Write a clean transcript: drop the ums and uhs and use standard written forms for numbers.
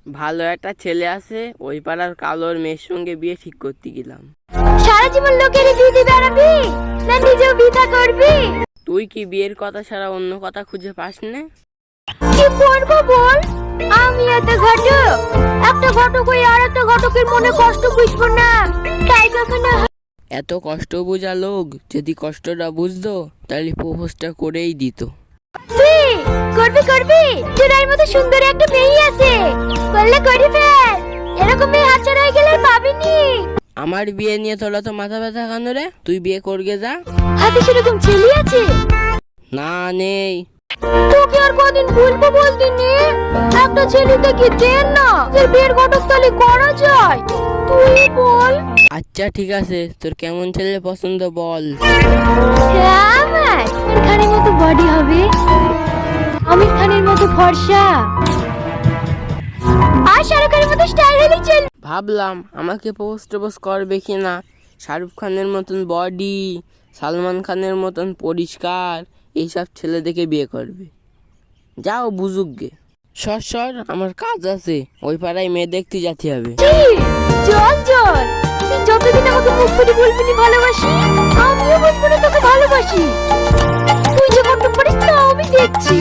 ভালো একটা ছেলে আছে, ওই পাড়ার কালোর মেয়ের সঙ্গে বিয়ে ঠিক করতে গেলাম। সারা জীবন লোকের বিয়ে দিয়ে বেড়াবি না নিজেও বিয়ে করবি? তুই কি বিয়ের কথা ছাড়া অন্য কথা খুঁজে পাস না? কি করবো বল? আমি এত ঘটক, একটা ঘটক হয়ে আর একটা ঘটকের মনে কষ্ট বুঝবো না, তাই কখনো এত কষ্ট বোঝা লোক যদি কষ্টটা বুঝতো তাহলে প্রপোজটা করেই দিত। করবি চুরাইয়ের মতো সুন্দর একটা মেয়ে আছে, করলে করি ফেল। এরকম মেয়ে হাতছাড়া হয়ে গেলে আর পাবিনি। আমার বিয়ে নিয়ে তোলা তো মাথা ব্যথা কেন রে? তুই বিয়ে করগে যা। হাতে সেরকম ছেলে আছে? না, নেই। তোকে আর কদিন ভুলবো বলতে নে, একটা ছেলে দেখি দেন না, তোর বিয়ের ঘটক তাহলে করা যায়, তুই বল। আচ্ছা ঠিক আছে, তোর কেমন ছেলে পছন্দ বল। আমার খানের মতো বডি হবে, আমির খানের মতো ফর্সা, আর শাহরুখ খানের মতো স্টাইল হলে চল। ভাবলাম আমাকে প্রপোজ করবে কিনা। শাহরুখ খানের মতন বডি, সালমান খানের মতন পরিষ্কার, এইসব ছেলে দেখে বিয়ে করবে। যাও বুঝুক গে। সর আমার কাজ আছে, ওই পাড়ায় মেয়ে দেখতে যেতে হবে। চল তুই যতদিন আমাকে মুখ করে বলবি না ভালোবাসি, আমিও বলবো না তোকে ভালোবাসি। তুই যে কত পারিস তা আমি দেখছি।